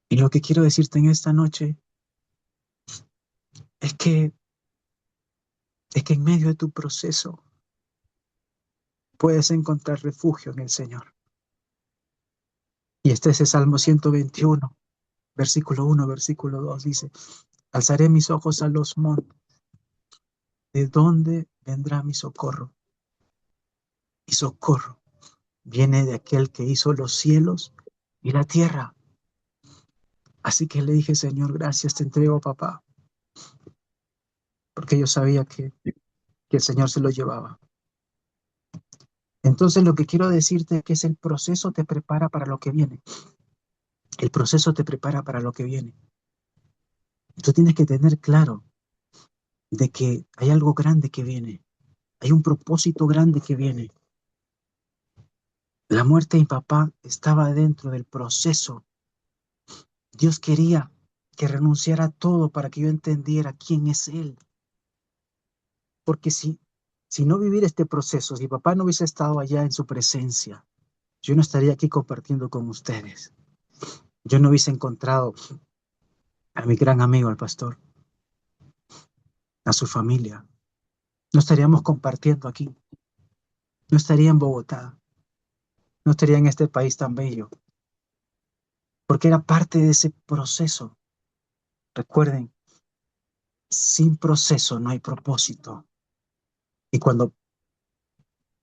Y lo que quiero decirte en esta noche es que, es que en medio de tu proceso puedes encontrar refugio en el Señor. Y este es el Salmo 121. versículo 1, versículo 2 dice, alzaré mis ojos a los montes. ¿De dónde vendrá mi socorro? Mi socorro viene de aquel que hizo los cielos y la tierra. Así que le dije, Señor, gracias te entrego, papá, porque yo sabía que el Señor se lo llevaba. Entonces lo que quiero decirte es que es el proceso te prepara para lo que viene. El proceso te prepara para lo que viene. Tú tienes que tener claro de que hay algo grande que viene. Hay un propósito grande que viene. La muerte de mi papá estaba dentro del proceso. Dios quería que renunciara a todo para que yo entendiera quién es Él. Porque si no viviera este proceso, si papá no hubiese estado allá en su presencia, yo no estaría aquí compartiendo con ustedes. Yo no hubiese encontrado a mi gran amigo, el pastor, a su familia. No estaríamos compartiendo aquí. No estaría en Bogotá. No estaría en este país tan bello. Porque era parte de ese proceso. Recuerden, sin proceso no hay propósito. Y cuando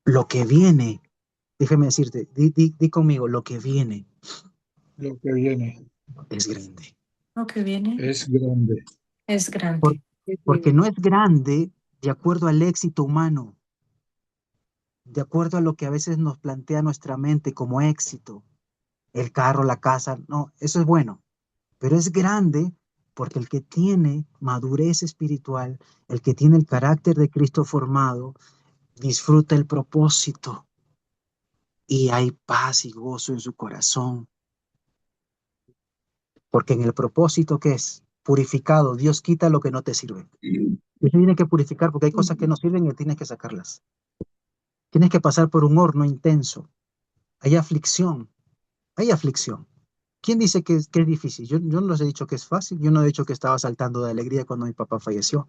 lo que viene, déjame decirte, di conmigo, lo que viene Lo que viene es grande. Lo que viene es grande. es Por- grande. porque no es grande de acuerdo al éxito humano, de acuerdo a lo que a veces nos plantea nuestra mente como éxito, el carro, la casa, no, eso es bueno, pero es grande porque el que tiene madurez espiritual, el que tiene el carácter de Cristo formado, disfruta el propósito y hay paz y gozo en su corazón, porque en el propósito que es purificado, Dios quita lo que no te sirve. Y tiene que purificar porque hay cosas que no sirven y tienes que sacarlas. Tienes que pasar por un horno intenso. Hay aflicción, hay aflicción. ¿Quién dice que es difícil? Yo no les he dicho que es fácil. Yo no he dicho que estaba saltando de alegría cuando mi papá falleció.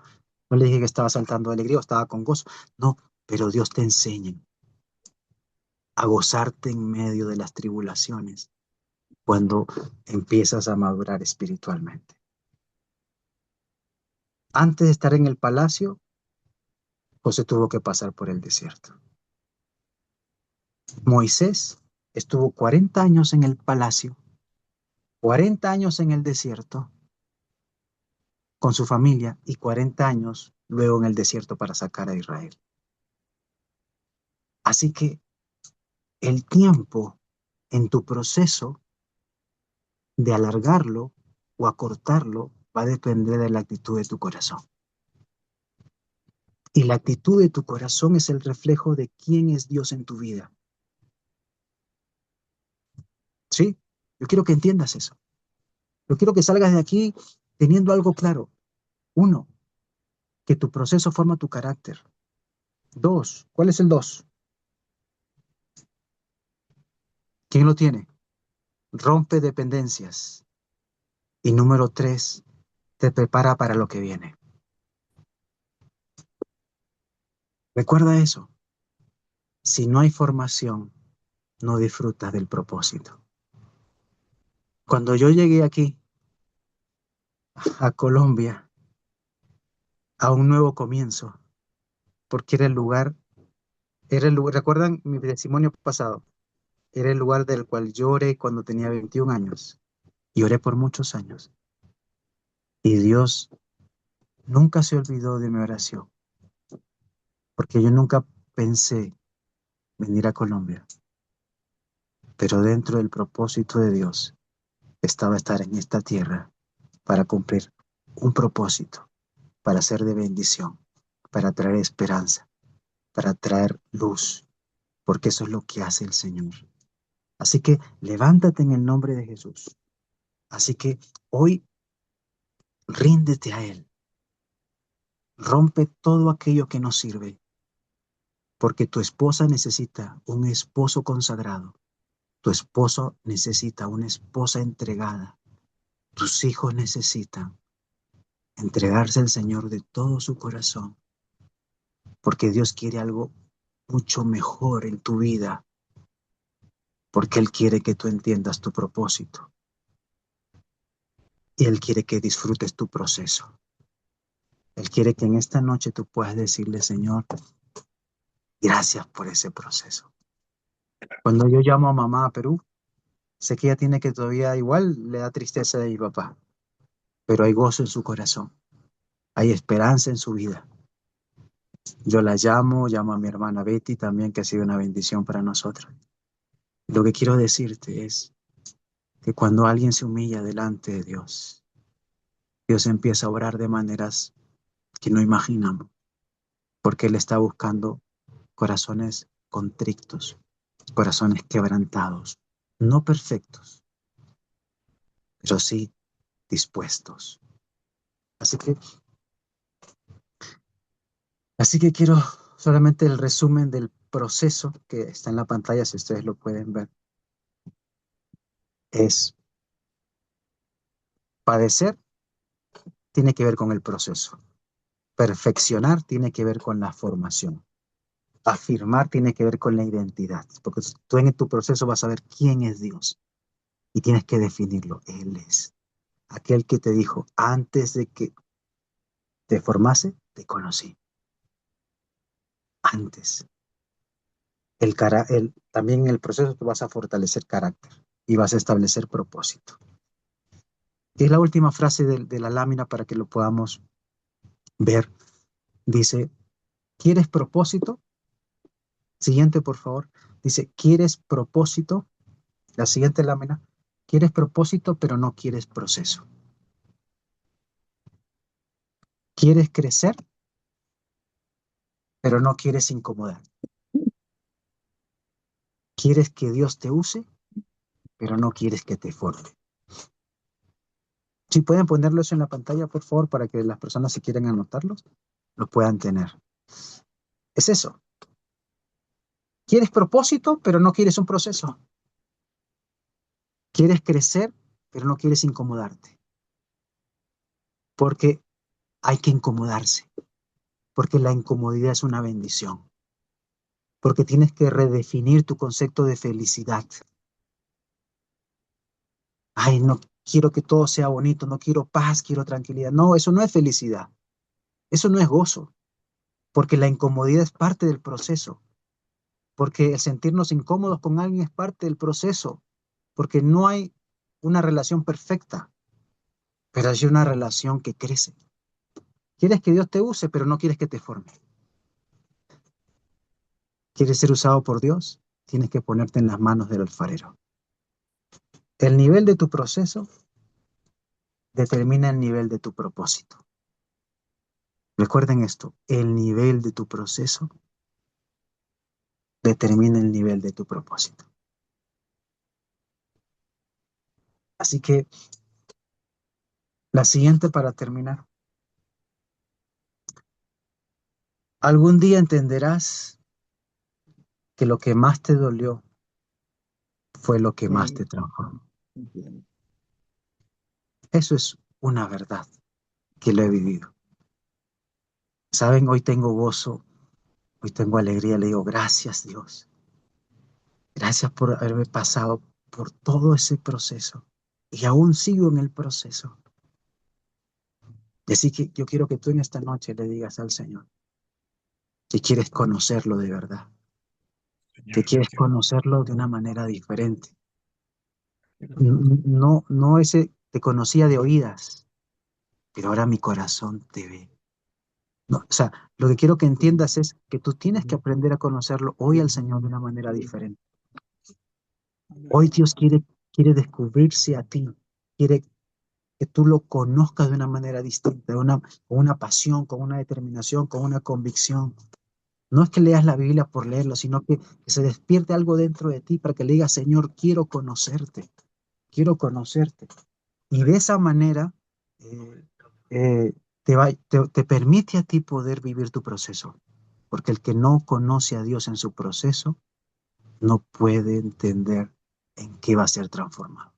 No le dije que estaba saltando de alegría o estaba con gozo. No, pero Dios te enseña a gozarte en medio de las tribulaciones cuando empiezas a madurar espiritualmente. Antes de estar en el palacio, José tuvo que pasar por el desierto. Moisés estuvo 40 años en el palacio, 40 años en el desierto con su familia y 40 años luego en el desierto para sacar a Israel. Así que el tiempo en tu proceso de alargarlo o acortarlo va a depender de la actitud de tu corazón. Y la actitud de tu corazón es el reflejo de quién es Dios en tu vida. ¿Sí? Yo quiero que entiendas eso. Yo quiero que salgas de aquí teniendo algo claro. Uno, que tu proceso forma tu carácter. Dos, ¿cuál es el dos? ¿Quién lo tiene? Rompe dependencias. Y número tres, te prepara para lo que viene. Recuerda eso. Si no hay formación, no disfrutas del propósito. Cuando yo llegué aquí, a Colombia, a un nuevo comienzo, porque era el lugar, ¿recuerdan mi testimonio pasado? Era el lugar del cual lloré cuando tenía 21 años. Y oré por muchos años. Y Dios nunca se olvidó de mi oración, porque yo nunca pensé venir a Colombia. Pero dentro del propósito de Dios estaba estar en esta tierra para cumplir un propósito, para ser de bendición, para traer esperanza, para traer luz, porque eso es lo que hace el Señor. Así que levántate en el nombre de Jesús. Así que hoy ríndete a Él. Rompe todo aquello que no sirve, porque tu esposa necesita un esposo consagrado. Tu esposo necesita una esposa entregada. Tus hijos necesitan entregarse al Señor de todo su corazón, porque Dios quiere algo mucho mejor en tu vida, porque Él quiere que tú entiendas tu propósito. Y Él quiere que disfrutes tu proceso. Él quiere que en esta noche tú puedas decirle, Señor, gracias por ese proceso. Cuando yo llamo a mamá a Perú, sé que ella tiene que todavía igual le da tristeza de mi papá, pero hay gozo en su corazón, hay esperanza en su vida. Yo la llamo a mi hermana Betty también, que ha sido una bendición para nosotros. Lo que quiero decirte es que cuando alguien se humilla delante de Dios, Dios empieza a obrar de maneras que no imaginamos, porque Él está buscando corazones contrictos, corazones quebrantados, no perfectos, pero sí dispuestos. Así que, así que quiero solamente el resumen del proceso que está en la pantalla, si ustedes lo pueden ver. Es padecer, tiene que ver con el proceso. Perfeccionar tiene que ver con la formación. Afirmar tiene que ver con la identidad, porque tú en tu proceso vas a ver quién es Dios y tienes que definirlo. Él es aquel que te dijo, antes de que te formase, te conocí. Antes. También en el proceso tú vas a fortalecer carácter y vas a establecer propósito. Y es la última frase de la lámina para que lo podamos ver. Dice, ¿quieres propósito? Siguiente, por favor. Dice, ¿quieres propósito? La siguiente lámina. ¿Quieres propósito, pero no quieres proceso? ¿Quieres crecer, pero no quieres incomodar? ¿Quieres que Dios te use, pero no quieres que te forme? Si pueden ponerlo eso en la pantalla, por favor, para que las personas, si quieren anotarlos, lo puedan tener. Es eso. ¿Quieres propósito, pero no quieres un proceso? ¿Quieres crecer, pero no quieres incomodarte? Porque hay que incomodarse, porque la incomodidad es una bendición, porque tienes que redefinir tu concepto de felicidad. Ay, no quiero que todo sea bonito, no quiero paz, quiero tranquilidad. No, eso no es felicidad, eso no es gozo, porque la incomodidad es parte del proceso, porque el sentirnos incómodos con alguien es parte del proceso, porque no hay una relación perfecta, pero hay una relación que crece. Quieres que Dios te use, pero no quieres que te forme. ¿Quieres ser usado por Dios? Tienes que ponerte en las manos del alfarero. El nivel de tu proceso determina el nivel de tu propósito. Recuerden esto, el nivel de tu proceso determina el nivel de tu propósito. Así que la siguiente para terminar. Algún día entenderás que lo que más te dolió fue lo que más te transformó. Eso es una verdad que lo he vivido. Saben, hoy tengo gozo, hoy tengo alegría, le digo gracias Dios. Gracias por haberme pasado por todo ese proceso y aún sigo en el proceso. Y así que yo quiero que tú en esta noche le digas al Señor que quieres conocerlo de verdad, que quieres conocerlo de una manera diferente. No, no ese te conocía de oídas, pero ahora mi corazón te ve. No, o sea, lo que quiero que entiendas es que tú tienes que aprender a conocerlo hoy al Señor de una manera diferente. Hoy Dios quiere descubrirse a ti, quiere que tú lo conozcas de una manera distinta, con una pasión, con una determinación, con una convicción. No es que leas la Biblia por leerlo, sino que se despierte algo dentro de ti para que le digas, Señor, quiero conocerte, quiero conocerte. Y de esa manera eh, te permite a ti poder vivir tu proceso, porque el que no conoce a Dios en su proceso no puede entender en qué va a ser transformado,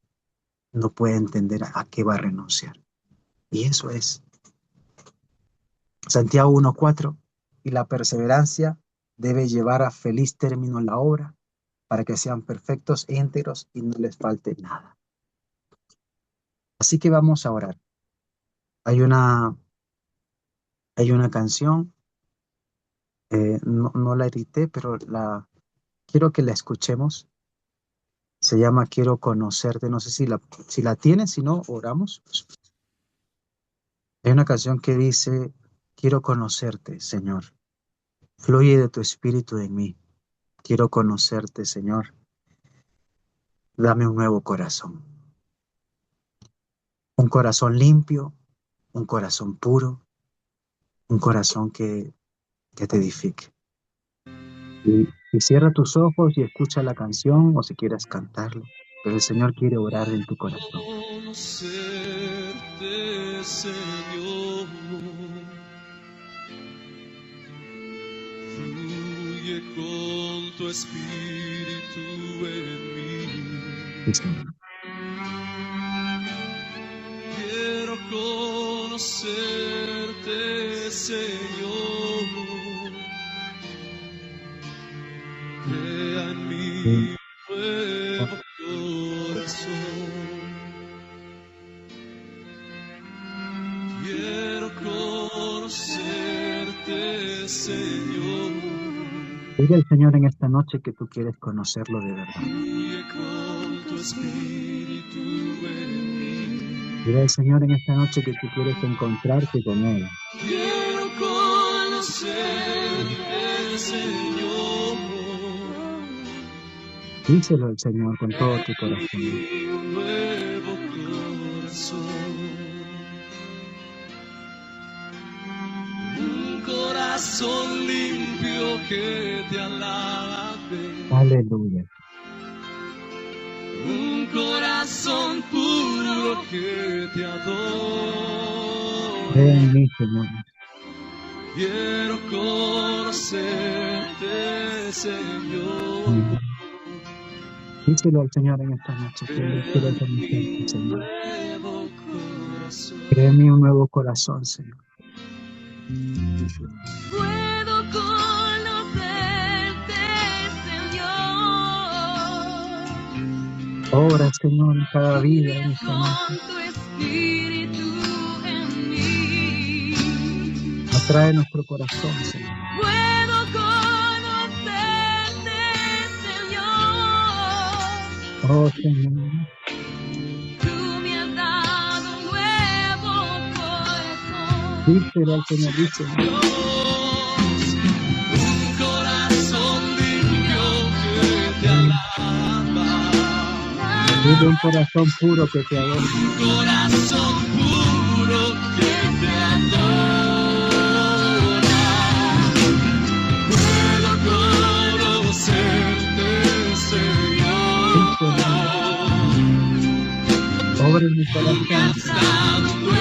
no puede entender a qué va a renunciar. Y eso es Santiago 1:4, y la perseverancia debe llevar a feliz término la obra para que sean perfectos e íntegros y no les falte nada. Así que vamos a orar. Hay una canción, no la edité, pero quiero que la escuchemos. Se llama Quiero conocerte. No sé si la tienen, si no, oramos. Hay una canción que dice, quiero conocerte, Señor. Fluye de tu espíritu en mí. Quiero conocerte, Señor. Dame un nuevo corazón. Un corazón limpio, un corazón puro, un corazón que te edifique. Y cierra tus ojos y escucha la canción o si quieres cantarlo. Pero el Señor quiere orar en tu corazón. Conocerte, Señor, fluye con tu espíritu en mí. Sí, Señor. Quiero conocerte, Señor, crea en mí nuevo corazón. Quiero conocerte, Señor. Dile al Señor en esta noche que tú quieres conocerlo de verdad. Fluye con tu espíritu en mí. Dile al Señor en esta noche que tú quieres encontrarte con Él. Quiero conocerte, Señor. Díselo al Señor con todo tu corazón. Un nuevo corazón. Un corazón limpio que te alabe. Aleluya. Un corazón puro que te adore. Ven en mí, Señor. Quiero conocerte, Señor. Díselo al Señor en esta noche que Él quiere conocerte, Señor. Nuevo corazón. Créeme un nuevo corazón, Señor. Puedo conocerte, Señor. Obra, Señor, en cada vida, en esta Con noche. tu espíritu en mí. Atrae nuestro corazón, Señor. Puedo conocerte, Señor. Oh, Señor. Tú me has dado un nuevo corazón. Díselo al Señor, díselo. Un corazón limpio que te alaba. Dile un corazón puro que te adore. Un corazón puro que te adora. Puedo conocerte, Señor. Díselo. Obra en mi Tú me has corazón. dado un